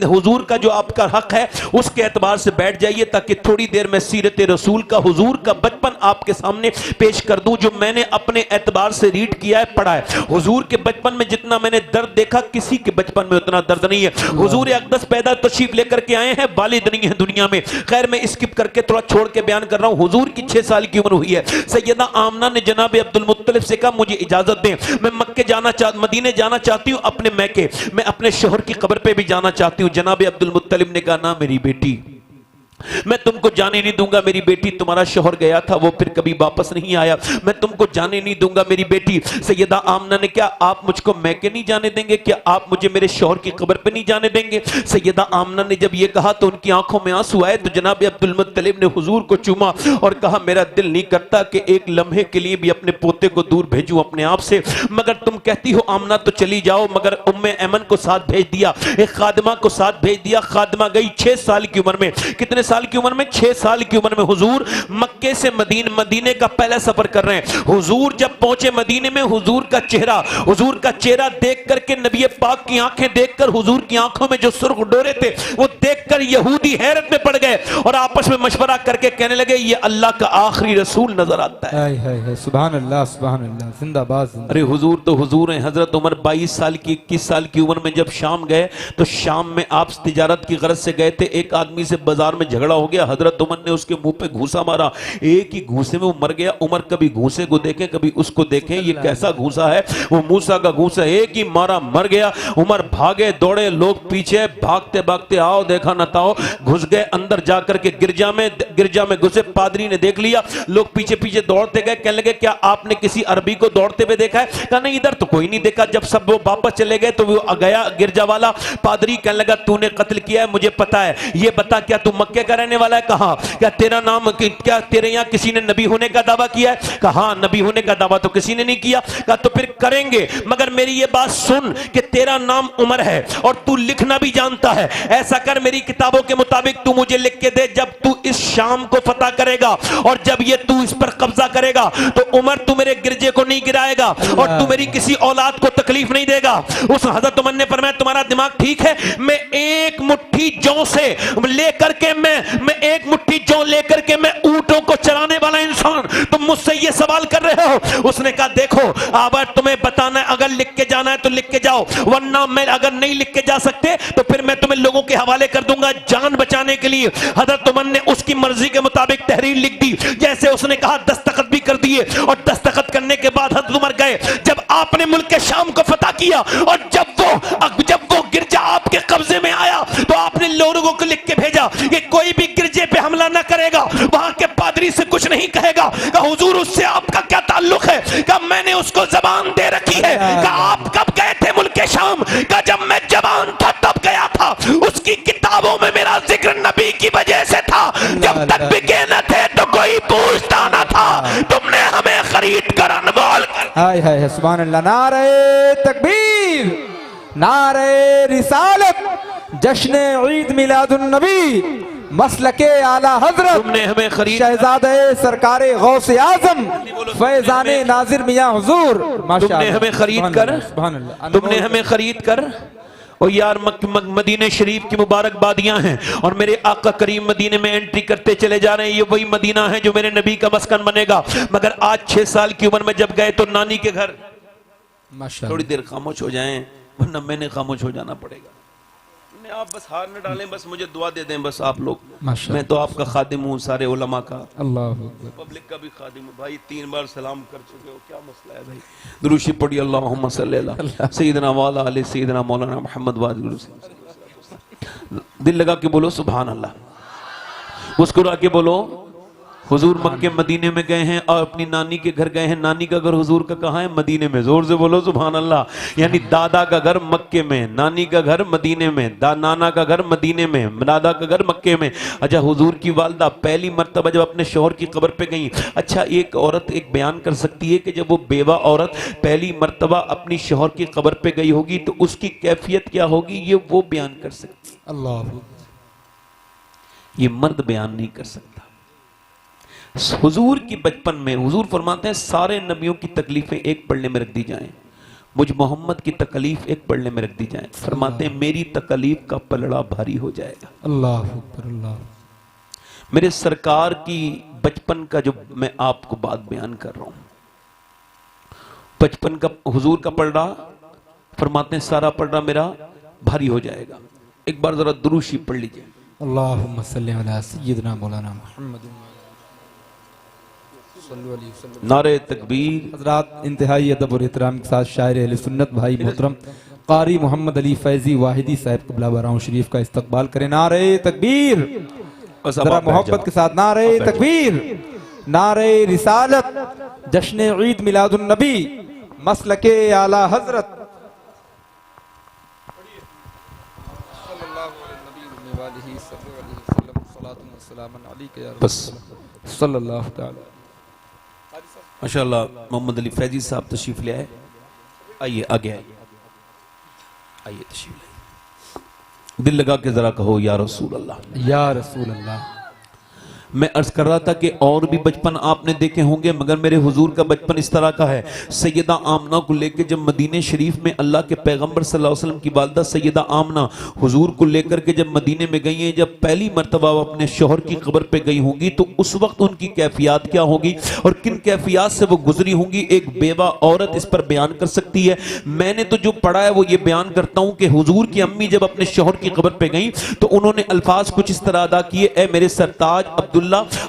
हुजूर का जो आपका हक है उसके एतबार से बैठ जाइए ताकि थोड़ी देर में सीरत रसूल का, हुजूर का बचपन आपके सामने पेश कर दूं जो मैंने अपने एतबार से रीड किया है, पढ़ा है। हुजूर हुजूर के बचपन में जितना मैंने दर्द देखा किसी के बचपन में उतना दर्द नहीं है। हुजूर अक़दस पैदा तशरीफ लेकर के आए हैं, वालिद नहीं है दुनिया में। खैर मैं स्किप करके थोड़ा छोड़ के बयान कर रहा हूं। हुजूर की 6 साल की उम्र हुई है। सैयदा आमना ने जनाब अब्दुल मुत्तलिब से कहा मुझे इजाजत दें, मैं मदीने जाना चाहती हूं अपने मैके, मैं अपने शोहर की कब्र पे भी जाना चाहती हूं। जनाब अब्दुल मुत्तलिब ने कहा ना मेरी बेटी, मैं तुमको जाने नहीं दूंगा मेरी बेटी, तुम्हारा शोहर गया था वो फिर कभी वापस नहीं आया, मैं तुमको जाने नहीं दूंगा मेरी बेटी। सैयदा आमना ने क्या आप मुझको मैके नहीं जाने देंगे, क्या आप मुझे मेरे शोहर की कब्र पे नहीं जाने देंगे? सैयदा आमना ने जब ये कहा तो उनकी आंखों में आंसू आए। तो जनाब अब्दुल मुत्तलिब ने हुजूर को चूमा और कहा मेरा दिल नहीं करता कि एक लम्हे के लिए भी अपने पोते को दूर भेजूं अपने आप से, मगर तुम कहती हो आमना तो चली जाओ। मगर उम्मे ऐमन को साथ भेज दिया, एक खादिमा को साथ भेज दिया। खादिमा गई 6 साल की उम्र में। कितने साल की उम्र में? 6 साल की उम्र में हुजूर मक्के से मदीने का पहला सफर कर रहे हैं। हुजूर जब पहुंचे मदीने में, हुजूर का चेहरा देख करके, नबी पाक की आंखें देखकर, हुजूर की आंखों में जो सुर्ख डोरे थे वो देखकर यहूदी हैरत में पड़ गए और आपस में मशवरा करके कहने लगे ये अल्लाह का आखिरी रसूल नजर आता है। सुभान अल्लाह, सुभान अल्लाह, जिंदाबाद। अरे हुजूर तो हुजूर हैं। हजरत उमर 22 साल की 21 साल की उम्र में जब शाम गए तो शाम में आप तिजारत की गरज से गए थे। एक आदमी से बाजार में झगड़ा हो गया, हजरत उमर ने उसके मुंह पे घूसा मारा, एक ही घूसे में वो मर गया। उमर कभी घूसे को देखें कभी उसको देखें, ये कैसा घूसा है? वो मूसा का घूसा, एक ही मारा मर गया। उमर भागे दौड़े, लोग पीछे, भागते भागते आओ देखा न ताओ, घुस गए अंदर जाकर के गिरजा में घुसे। पादरी ने देख लिया, लोग पीछे पीछे दौड़ते गए। कहने लगे क्या आपने किसी अरबी को दौड़ते हुए देखा है? कहा नहीं इधर तो कोई नहीं देखा। जब सब वो वापस चले गए तो वो गया गिरजा वाला। पादरी कहने लगा तूने कत्ल किया है मुझे पता है, ये बता क्या तू मक्के का रहने वाला है? कहा क्या तेरा नाम, क्या तेरे यहाँ किसी ने नबी होने का दावा किया है? कहा नबी होने का दावा तो किसी ने नहीं किया। कहा तो फिर करेंगे, मगर मेरी ये बात सुन कि तेरा नाम उमर है और तू लिखना भी जानता है। ऐसा कर मेरी किताबों के मुताबिक तू मुझे लिख के दे, जब तू इस शाम को फतह करेगा और जब ये तू इस पर कब्जा करेगा तो उमर तू मेरे गिरजे को नहीं गिराएगा और तू मेरी किसी औलाद को तकलीफ नहीं देगा। उस हजरत उमर ने फरमाया तुम्हारा दिमाग ठीक है? मैं एक मुट्ठी जौ से लेकर के मैं एक मुट्ठी जौ लेकर के मैं ऊंटों को चराने वाला इंसान, तुम मुझसे ये सवाल कर रहे हो? उसने कहा देखो अब तुम्हें बताना है, अगर लिख के जाना है तो लिख के जाओ, वरना मैं अगर नहीं लिख के जा सकते तो फिर मैं तुम्हें लोगों के हवाले कर दूंगा जान बचाने के लिए। हजरत उमर ने उसकी मर्जी के मुताबिक तहरीर लिख दी, जैसे उसने कहा दस्तखत भी कर दिए। और दस्तखत करने के बाद हजरत उमर गए, जब आपने मुल्क के शाम को फतह किया और जब वो गिरजा आपके कब्जे में आया तो आपने लोगों को लिख के भेजा कि कोई भी गिरजे पे हमला ना करेगा, वहां के पादरी से कुछ नहीं कहेगा। कहा हुजूर उससे आपका क्या ताल्लुक है? कहा मैंने उसको जबान दे रखी है। कहा आप कब गए थे मुल्क के शाम? कहा जब मैं जवान था तब गया था, उसकी किताबों में मेरा जिक्र नबी की वजह से था, जब तक बिके न थे तो कोई पूछता न था, तुमने हमें खरीद कर अनमोल कर। हाय हाय सुभान अल्लाह। नारे तकबीर, नारे रिसालत, जश्न ईद मिलादुन नबी, मसलके आला हजरत, तुमने हमें खरीद शहजादे सरकारे गौसे आजम फैजाने नाजिर मियां हुजूर, तुमने हमें खरीद कर, तुमने हमें खरीद कर। और यार मदीने शरीफ की मुबारक बादियां हैं और मेरे आका करीम मदीने में एंट्री करते चले जा रहे हैं। ये वही मदीना है जो मेरे नबी का मस्कन बनेगा। मगर आज 6 साल की उम्र में जब गए तो नानी के घर, थोड़ी देर खामोश हो जाएं वरना मैंने खामोश हो जाना पड़ेगा। आप बस हार न डालें, बस मुझे दुआ दे दें बस आप लोग। मैं तो आपका खादिम हूँ, सारे उलमा का, अल्लाह पब्लिक का भी खादिम हूँ। भाई 3 बार सलाम कर चुके हो, क्या मसला है भाई? दुरूशी पढ़िए अल्लाहुम्मा सल्ली अला सय्यिदना व अला आलि सय्यिदना मौलाना मोहम्मद व आलिहि वसल्लम। दिल लगा के बोलो सुभान अल्लाह, मुस्कुरा के बोलो। हुजूर मक्के मदीने में गए हैं और अपनी नानी के घर गए हैं। नानी का घर हुजूर का कहाँ है? मदीने में। जोर से बोलो सुभान अल्लाह। यानी दादा का घर मक्के में, नानी का घर मदीने में, नाना का घर मदीने में, दादा का घर मक्के में। अच्छा हुजूर की वालदा पहली मर्तबा जब अपने शौहर की कब्र पे गई, अच्छा एक औरत एक बयान कर सकती है कि जब वो बेवा औरत पहली मर्तबा अपनी शौहर की कब्र पे गई होगी तो उसकी कैफियत क्या होगी, ये वो बयान कर सकती। अल्लाह, ये मर्द बयान नहीं कर सकता। हुजूर की बचपन में हुजूर फरमाते हैं सारे नबियों की तकलीफें एक पलड़े में रख दी जाएं, मुझ मोहम्मद की तकलीफ एक पलड़े में रख दी जाए। फरमाते हैं मेरी तकलीफ का पलड़ा भारी हो जाएगा। अल्लाह अकबर, अल्लाह। मेरे सरकार की बचपन का जो मैं आपको बात बयान कर रहा हूं, बचपन का हुजूर का पलड़ा फरमाते हैं सारा पलड़ा मेरा भारी हो जाएगा। एक बार जरा दुरूद शरीफ पढ़ लीजिए। अल्लाहुम्मा सल्ली अला सय्यिदना मौलाना मुहम्मद नारे तकबीर। हजरात, इंतहाई अदब और एहतराम के साथ शायर अहले सुन्नत भाई मोहतरम कारी मोहम्मद अली फैजी वाहिदी साहब क़िबला बराऊं शरीफ का इस्तकबाल करें। नारे तकबीर। जरा मोहब्बत के साथ नारे तकबीर, नारे रिसालत, जश्न ईद मिलादुन नबी, मसलके आला हजरत। बस माशाअल्लाह मोहम्मद अली फैजी साहब तशरीफ ले आए। आइए आगे आइए, आइए तशरीफ ले। दिल लगा के जरा कहो या रसूल अल्लाह, या रसूल अल्लाह। मैं अर्ज कर रहा था कि और भी बचपन आपने देखे होंगे, मगर मेरे हुजूर का बचपन इस तरह का है। सैयदा आमना को लेकर जब मदीने शरीफ में अल्लाह के पैगंबर सल्लल्लाहु अलैहि वसल्लम की वालिदा सैयदा आमना हुजूर को लेकर के जब मदीने में गई हैं, जब पहली मर्तबा वो अपने शौहर की कब्र पे गई होंगी तो उस वक्त उनकी कैफियत क्या होगी और किन कैफियत से वो गुजरी होंगी, एक बेवा औरत इस पर बयान कर सकती है। मैंने तो जो पढ़ा है वो ये बयान करता हूँ कि हुजूर की अम्मी जब अपने शौहर की कब्र पे गई तो उन्होंने अल्फाज कुछ इस तरह अदा किए, ए मेरे सरताज अब्दुल्ला,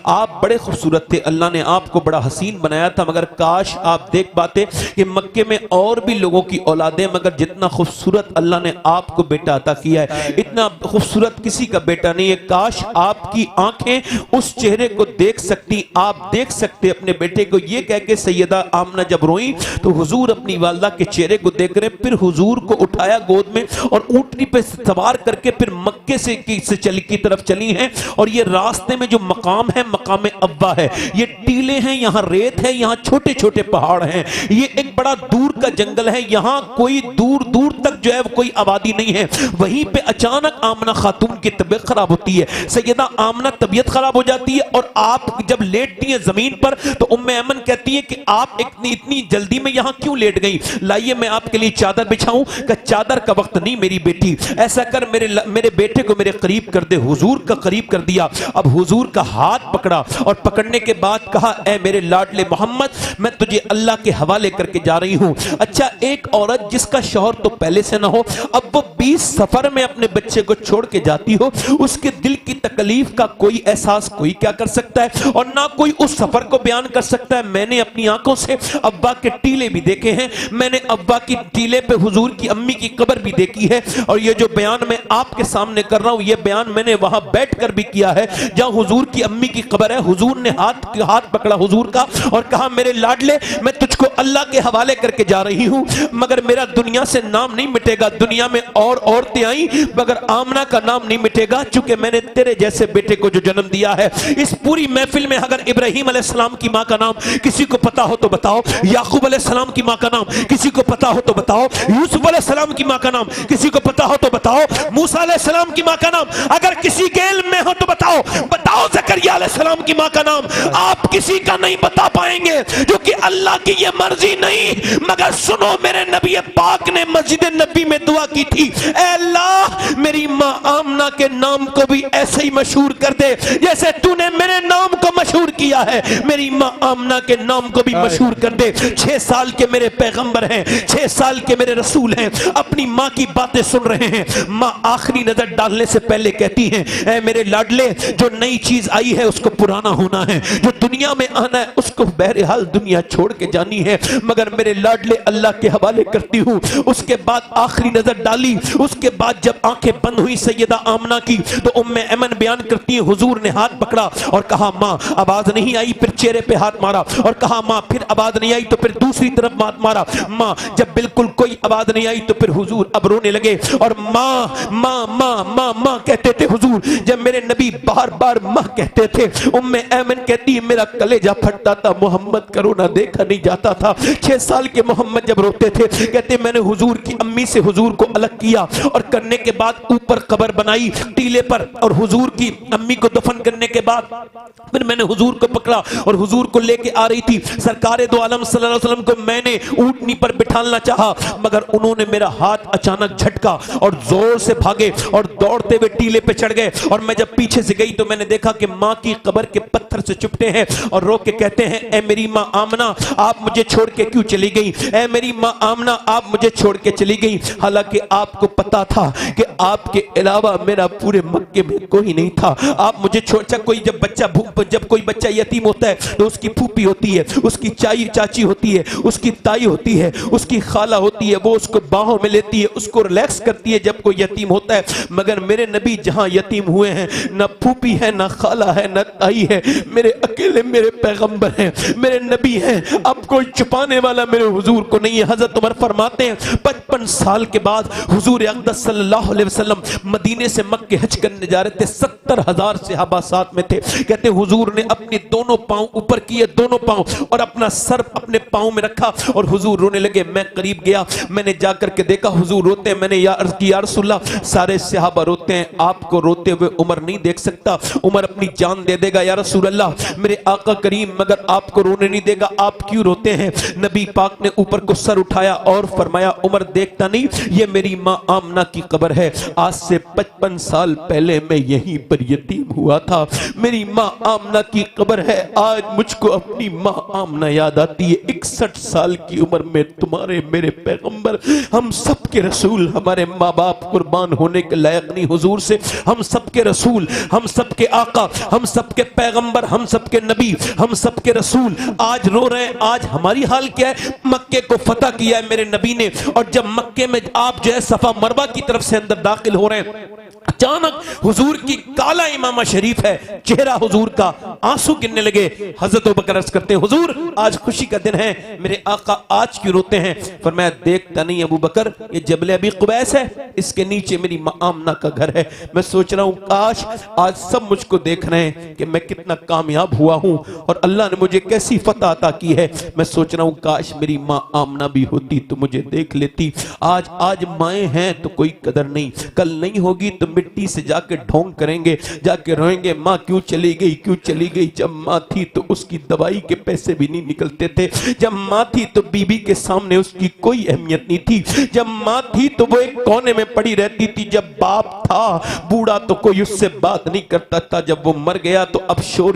आप बड़े खूबसूरत थे, अल्लाह ने आपको बड़ा हसीन बनाया था, मगर काश आप देख पाते कि मक्के में और भी लोगों की औलादें, मगर जितना खूबसूरत अल्लाह ने आपको बेटा अता किया है इतना खूबसूरत किसी का बेटा नहीं है। काश आपकी आंखें उस चेहरे को देख सकती, आप देख सकते अपने बेटे को। ये कह के सैयदा आमना जब रोई तो हुजूर अपनी वालिदा के चेहरे को देख रहे, फिर हुजूर को उठाया गोद में और ऊंटनी पे सवार करके फिर मक्के से की तरफ चली हैं। और ये रास्ते में जो मकाम है मकाम अब्बा है, ये टीले हैं, यहाँ रेत है, यहाँ छोटे छोटे पहाड़ हैं, ये एक बड़ा दूर का जंगल है, यहाँ कोई दूर दूर तक जो है कोई आबादी नहीं है। वहीं पे अचानक आमना खातून की तबीयत खराब होती है, सैयदा आमना तबीयत खराब हो जाती है और आप जब लेटती हैं जमीन पर तो उम्मे ऐमन कहती है कि आप इतनी जल्दी में यहाँ क्यों लेट गई, लाइए मैं आपके लिए चादर बिछाऊं। का चादर का वक्त नहीं मेरी बेटी, ऐसा कर मेरे बेटे को मेरे करीब कर दे। हुजूर का करीब कर दिया, अब हुजूर का हाथ पकड़ा और पकड़ने के बाद कहा, ए मेरे लाडले मोहम्मद, मैं तुझे अल्लाह के हवाले करके जा रही हूं। अच्छा, एक औरत जिसका शौहर तो पहले से ना हो, अब वो 20 सफर में अपने बच्चे को छोड़ के जाती हो, उसके दिल की तकलीफ का कोई एहसास कोई क्या कर सकता है और ना कोई उस सफर को बयान कर सकता है। मैंने अपनी आंखों से अब्बा के टीले भी देखे हैं, मैंने अब्बा की टीले पे हुजूर की अम्मी की कब्र भी देखी है, और ये जो बयान मैं आपके सामने कर रहा हूं ये बयान मैंने वहां बैठकर भी किया है जहां हुजूर की अम्मी की कब्र है। हुजूर ने हाथ पकड़ा हुजूर का और कहा, मेरे लाडले, मैं तुझको अल्लाह के हवाले करके जा रही हूं, मगर मेरा दुनिया से नाम नहीं मिटेगा। दुनिया में और औरतें आई मगर आमना का नाम नहीं मिटेगा, चूंकि मैंने तेरे जैसे बेटे को जो जन्म दिया है। इस पूरी महफिल में अगर इब्राहिम अलैहिस्सलाम की मां का नाम किसी को पता हो तो बताओ, याकूब अलैहिस्सलाम की मां का नाम किसी को पता हो तो बताओ, यूसुफ अलैहिस्सलाम की मां का नाम किसी को पता हो तो बताओ, मूसा अलैहिस्सलाम की मां का नाम अगर किसी के इल्म में हो तो बताओ, बताओ ज़करिया अलैहिस्सलाम की मां का नाम आप किसी का नहीं बता पाएंगे, क्योंकि अल्लाह की ये मर्जी नहीं। मगर सुनो, मेरे नबी पाक ने मस्जिद नबी में दुआ की थी, ऐ अल्लाह मेरी मां आमना के नाम को भी ऐसे ही मशहूर कर दे जैसे तूने मेरे नाम को मशहूर किया है, मेरी मां आमना के नाम को भी मशहूर कर दे। 6 साल के मेरे पैगंबर हैं, 6 साल के मेरे रसूल हैं, अपनी मां की बातें सुन रहे हैं। मां आखिरी नजर डालने से पहले कहती हैं, ऐ मेरे लाडले, जो नई चीज आई है उसको पुराना होना है, जो दुनिया में आना है उसको बहरहाल दुनिया छोड़ के जानी है, मगर मेरे लाडले अल्लाह के हवाले करती हूँ। उसके बाद आखिरी नजर डाली, उसके बाद जब आंखें बंद हुई सैयदा आमना की तो उम्मे ऐमन बयान करती है, हुजूर ने हाथ पकड़ा और कहा, माँ, आवाज नहीं आई, फिर चेहरे पे हाथ मारा और कहा, माँ, फिर आवाज नहीं आई तो फिर दूसरी तरफ हाथ मारा। माँ, जब बिल्कुल कोई आवाज नहीं आई तो फिर हुजूर अब रोने लगे और माँ माँ माँ माँ माँ कहते थे हुजूर। जब मेरे नबी बार बार माँ कहते थे, उम्मे ऐमन कहती है, मेरा कलेजा फटता था, मोहम्मद का रोना देखा नहीं जाता था। 6 साल के मोहम्मद जब रोते थे, कहते मैंने हुजूर की अम्मी से हुजूर को अलग किया और करने के बाद ऊपर कब्र बनाई टीले पर, और हुजूर की अम्मी को दफन करने के बाद फिर मैंने हुजूर को पकड़ा और हुजूर को लेके आ रही थी। सरकार दो आलम सल्लल्लाहु अलैहि वसल्लम को मैंने ऊंटनी पर बिठाना चाहा, मगर उन्होंने मेरा हाथ अचानक झटका और जोर से भागे और दौड़ते हुए टीले पे चढ़ गए। और मैं जब पीछे से गई तो मैंने देखा कि माँ की कब्र के पत्थर से चुपते हैं और रो के कहते हैं, ए मेरी माँ आमना, आप मुझे छोड़ के क्यों चली गई? ए मेरी माँ आमना, आप मुझे छोड़ के चली गई। हालांकि आपको पता था कि आपके अलावा मेरा पूरे मक्के में कोई नहीं था। आप मुझे छोड़, कोई जब कोई बच्चा यतीम होता है तो उसकी फूफी होती है, उसकी चाची होती है, उसकी ताई होती है, उसकी खाला होती है, वो उसको बाहों में लेती है, उसको रिलैक्स करती है जब कोई यतीम होता है। मगर मेरे नबी जहां यतीम हुए हैं, ना फूफी है, ना खाला है, ना ताई है, मेरे अकेले मेरे पैगंबर हैं, मेरे नबी हैं। अब कोई छुपाने वाला मेरे हुजूर को नहीं है। हजरत उमर फरमाते हैं 55 साल के बाद हुजूर अक़दस सल्लल्लाहु अलैहि वसल्लम मदीने से मक्के हज करने जा रहे थे। 70,000 सहाबा साथ में थे। कहते हुजूर ने अपने दोनों पांव ऊपर किए, दोनों पांव, और अपना सर अपने पांव में रखा और हुजूर रोने लगे। मैं करीब गया, मैंने जाकर के देखा हुजूर रोते हैं। मैंने अर्ज़ की, या रसूलल्लाह, सारे सहाबा रोते हैं, आपको रोते हुए उमर नहीं देख सकता, उमर अपनी जान दे देगा। या रसूलल्लाह, मेरे आका करीम मगर आपको रोने नहीं देगा, आप क्यों रोते हैं? नबी पाक ने ऊपर को सर उठाया और फरमाया, उमर देखता नहीं, ये मेरी माँ आमना की कब्र है। आज से 55 साल पहले मैं यहीं पर यतीम हुआ था, मेरी माँ आमना की कब्र है। आज मुझको अपनी माँ आमना याद आती है। 61 साल की उम्र में तुम्हारे मेरे पैगंबर, हम सबके रसूल, हमारे माँ बाप कुर्बान होने के लायक नहीं हुजूर से, हम सबके रसूल, हम सबके आका, हम सबके पैगंबर, हम सबके नबी, हम सबके रसूल आज रो रहे हैं। आज हमारी हाल क्या है? मक्के को फतह किया है मेरे नबी ने, और जब मक्के में आप जो है सफा मरवा की तरफ से अंदर दाखिल हो रहे हैं, अचानक हुजूर की काला इमामा शरीफ है, चेहरा हुजूर का, आंसू गिरने लगे। हजरत अबू बकर अर्ज़ करते हैं, हुजूर आज खुशी का दिन है, मेरे आका आज क्यों रोते हैं? फरमाया, देखता नहीं अबू बकर, ये जबल अबी कुबैस है, इसके नीचे मेरी मां आमना का घर है। मैं सोच रहा हूं काश आज सब मुझको देख रहे हैं कि मैं कितना कामयाब हुआ हूं और अल्लाह ने मुझे कैसी फतह अता की है। मैं सोच रहा हूं काश मेरी मां आमना भी होती तो मुझे देख लेती। आज माएँ हैं तो कोई कदर नहीं, कल नहीं होगी तो मिट्टी से जाके ढोंग करेंगे, जाके रोएंगे, माँ क्यों चली गई, क्यों चली गई। जब माँ थी तो उसकी दवाई के पैसे भी नहीं निकलते थे, जब माँ थी तो बीबी के सामने उसकी कोई अहमियत नहीं थी, जब माँ थी तो वो एक कोने में पड़ी रहती थी, जब बाप था बूढ़ा तो कोई उससे बात नहीं करता था, जब वो मर गया तो अब शोर